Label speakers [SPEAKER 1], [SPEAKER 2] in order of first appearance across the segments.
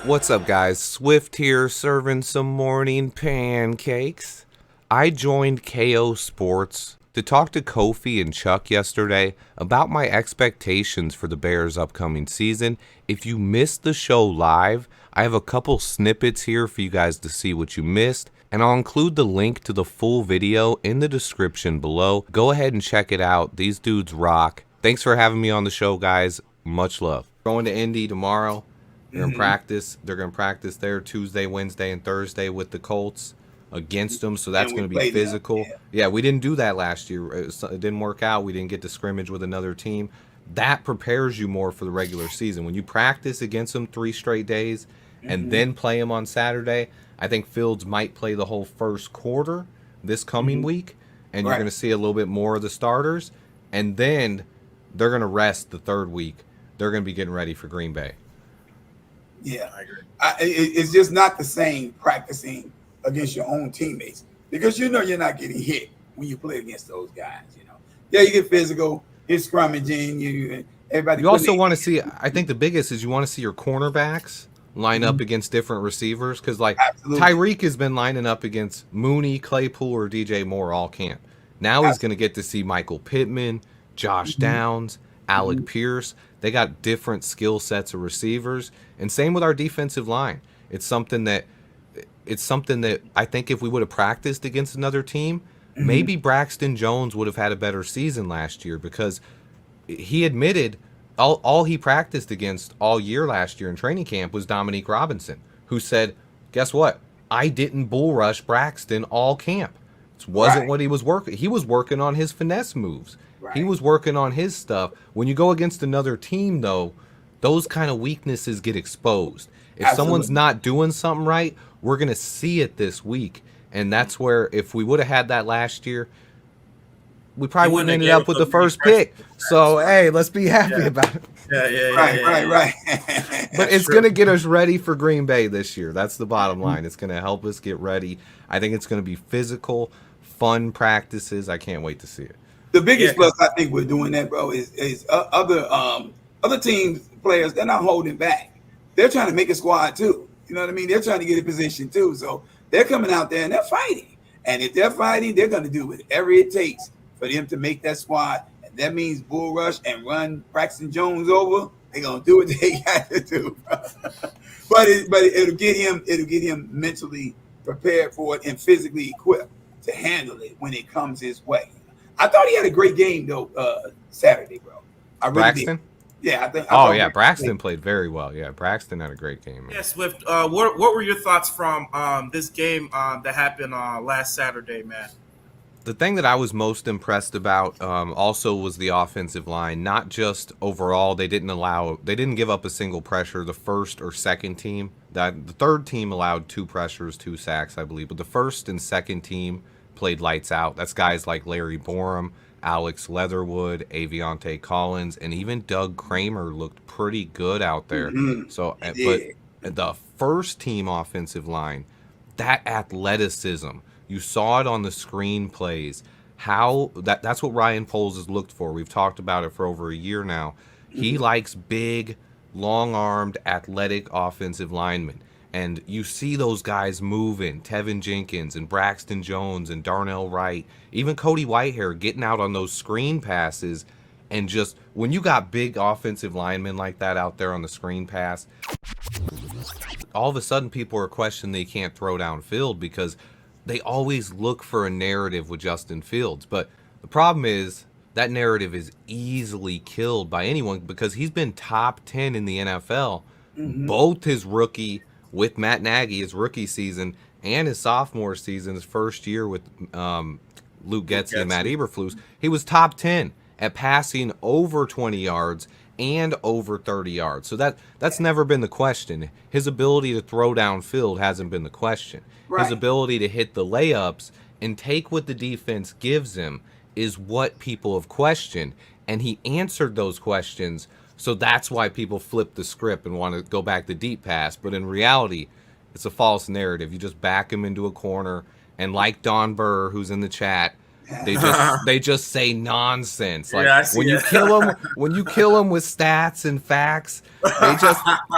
[SPEAKER 1] What's up, guys? Swift here, serving some morning pancakes. I joined KO Sports to talk to Kofi and Chuck yesterday about my expectations for the Bears' upcoming season. If you missed the show live, I have a couple snippets here for you guys to see what you missed, and I'll include the link to the full video in the description below. Go ahead and check it out. These dudes rock. Thanks for having me on the show, guys. Much love. Going to Indy tomorrow. They're in practice. They're going to practice there Tuesday, Wednesday, and Thursday with the Colts against them. So that's
[SPEAKER 2] And we
[SPEAKER 1] going to be
[SPEAKER 2] play them.
[SPEAKER 1] physical. Yeah, we didn't do that last year. It didn't work out. We didn't get to scrimmage with another team. That prepares you more for the regular season. When you practice against them 3 straight days and then play them on Saturday, I think Fields might play the whole first quarter this coming week, and you're
[SPEAKER 2] Right.
[SPEAKER 1] going to see a little bit more of the starters. And then they're going to rest the third week. They're going to be getting ready for Green Bay.
[SPEAKER 2] Yeah, I agree. It's just not the same practicing against your own teammates because you know you're not getting hit when you play against those guys. Yeah, you get physical, it's scrummaging. Everybody.
[SPEAKER 1] You also want to see, I think the biggest is you want to see your cornerbacks line up against different receivers because, like,
[SPEAKER 2] Absolutely.
[SPEAKER 1] Tyreek has been lining up against Mooney, Claypool, or DJ Moore all camp. Now he's going to get to see Michael Pittman, Josh Downs, Alec Pierce. They got different skill sets of receivers, and same with our defensive line. It's something that I think if we would have practiced against another team, maybe Braxton Jones would have had a better season last year because he admitted all he practiced against all year last year in training camp was Dominique Robinson, who said, guess what? I didn't bull rush Braxton all camp. It wasn't what he was working. He was working on his finesse moves. He was working on his stuff. When you go against another team, though, those kind of weaknesses get exposed. If someone's not doing something right, we're going to see it this week. And that's where, if we would have had that last year, we probably wouldn't have ended up with the first pick. So, hey, let's be happy about it.
[SPEAKER 2] Right.
[SPEAKER 1] But it's going to get us ready for Green Bay this year. That's the bottom line. It's going to help us get ready. I think it's going to be physical, fun practices. I can't wait to see it.
[SPEAKER 2] The biggest plus I think we're doing that, bro, is other teams players. They're not holding back. They're trying to make a squad too. You know what I mean? They're trying to get a position too. So they're coming out there and they're fighting. And if they're fighting, they're going to do whatever it takes for them to make that squad. And that means bull rush and run Braxton Jones over. They're going to do what they got to do. but it'll get him mentally prepared for it and physically equipped to handle it when it comes his way. I thought he had a great game though Saturday, bro. I really
[SPEAKER 1] Braxton?
[SPEAKER 2] did. Yeah, I think.
[SPEAKER 1] Braxton played very well. Yeah, Braxton had a great game, man.
[SPEAKER 3] Yeah, Swift. What were your thoughts from this game that happened last Saturday, man?
[SPEAKER 1] The thing that I was most impressed about also was the offensive line. Not just overall, they didn't give up a single pressure. The first or second team, the third team allowed 2 pressures, 2 sacks, I believe. But the first and second team played lights out. That's guys like Larry Borum, Alex Leatherwood, Aviante Collins, and even Doug Kramer looked pretty good out there. So, but the first team offensive line, that athleticism, you saw it on the screen plays. That's what Ryan Poles has looked for. We've talked about it for over a year now. He likes big, long-armed, athletic offensive linemen. And you see those guys moving, Tevin Jenkins and Braxton Jones and Darnell Wright, even Cody Whitehair getting out on those screen passes. And just when you got big offensive linemen like that out there on the screen pass, all of a sudden people are questioning they can't throw downfield because they always look for a narrative with Justin Fields. But the problem is that narrative is easily killed by anyone because he's been top 10 in the NFL, both his rookie with Matt Nagy, his rookie season, and his sophomore season, his first year with Luke Getsy and Matt Eberflus. He was top 10 at passing over 20 yards and over 30 yards. So that's never been the question. His ability to throw downfield hasn't been the question. His ability to hit the layups and take what the defense gives him is what people have questioned. And he answered those questions. So that's why people flip the script and want to go back to deep pass. But in reality, it's a false narrative. You just back him into a corner. And like Don Burr, who's in the chat, They just say nonsense. Like
[SPEAKER 3] Yeah, I see
[SPEAKER 1] when you
[SPEAKER 3] it.
[SPEAKER 1] kill them with stats and facts,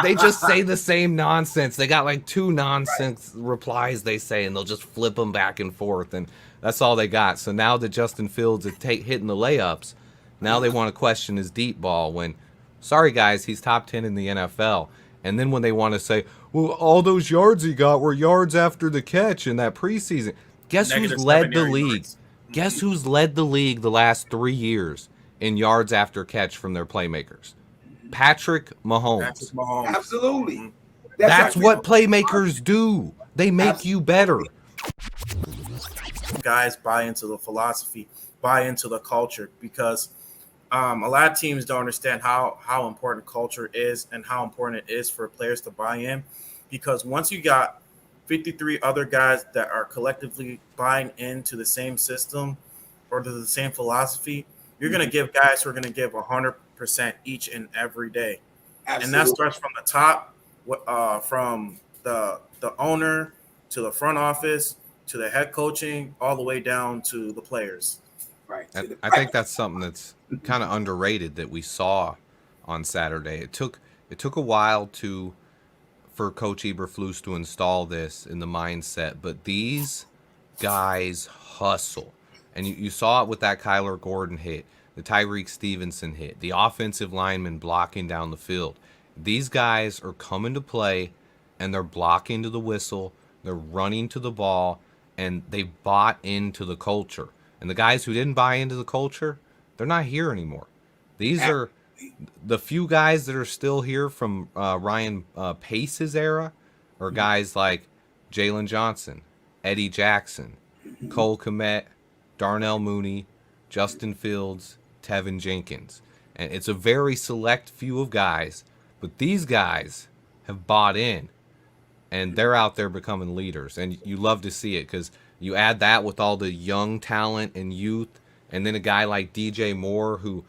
[SPEAKER 1] they just say the same nonsense. They got like two nonsense replies they say, and they'll just flip them back and forth, and that's all they got. So now that Justin Fields is hitting the layups, now they want to question his deep ball. When, sorry guys, he's top 10 in the NFL. And then when they want to say, well, all those yards he got were yards after the catch in that preseason. Guess
[SPEAKER 3] Negative
[SPEAKER 1] who's led the
[SPEAKER 3] 7
[SPEAKER 1] league?
[SPEAKER 3] yards.
[SPEAKER 1] Guess who's led the league the last 3 years in yards after catch from their playmakers? Patrick Mahomes.
[SPEAKER 3] Patrick Mahomes.
[SPEAKER 2] Absolutely.
[SPEAKER 1] That's
[SPEAKER 2] right.
[SPEAKER 1] what playmakers do. They make you better.
[SPEAKER 3] Guys buy into the philosophy, buy into the culture, because a lot of teams don't understand how important culture is and how important it is for players to buy in, because once you got 53 other guys that are collectively buying into the same system or to the same philosophy, you're going to give guys who are going to give 100% each and every day.
[SPEAKER 2] Absolutely.
[SPEAKER 3] And that starts from the top, from the owner to the front office to the head coaching, all the way down to the players.
[SPEAKER 2] Right.
[SPEAKER 1] I think that's something that's kind of underrated that we saw on Saturday. It took a while for Coach Eberflus to install this in the mindset, but these guys hustle. And you saw it with that Kyler Gordon hit, the Tyreek Stevenson hit, the offensive lineman blocking down the field. These guys are coming to play, and they're blocking to the whistle, they're running to the ball, and they bought into the culture. And the guys who didn't buy into the culture, they're not here anymore. These are the few guys that are still here from Ryan Pace's era, are guys like Jalen Johnson, Eddie Jackson, Cole Kmet, Darnell Mooney, Justin Fields, Tevin Jenkins. And it's a very select few of guys, but these guys have bought in, and they're out there becoming leaders. And you love to see it, because you add that with all the young talent and youth, and then a guy like DJ Moore, who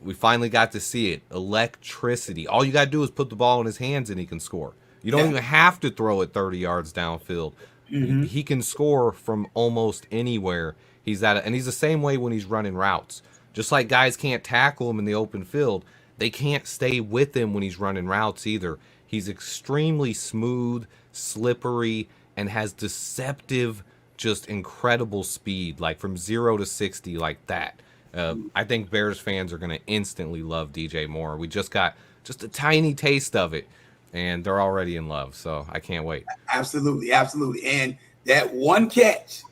[SPEAKER 1] we finally got to see it. Electricity. All you got to do is put the ball in his hands and he can score. You don't even have to throw it 30 yards downfield. He can score from almost anywhere. And he's the same way when he's running routes. Just like guys can't tackle him in the open field, they can't stay with him when he's running routes either. He's extremely smooth, slippery, and has deceptive, just incredible speed, like from 0 to 60 like that. I think Bears fans are going to instantly love DJ Moore. We just got just a tiny taste of it, and they're already in love, so I can't wait.
[SPEAKER 2] Absolutely. And that one catch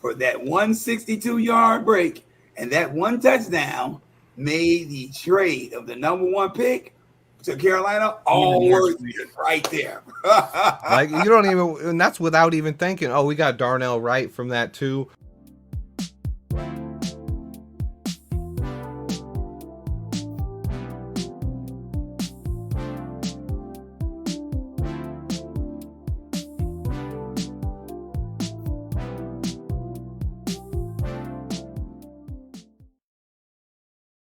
[SPEAKER 2] for that 162-yard break and that one touchdown made the trade of the #1 pick to Carolina all worth it right there.
[SPEAKER 1] Like, you don't even, and that's without even thinking, oh, we got Darnell Wright from that too.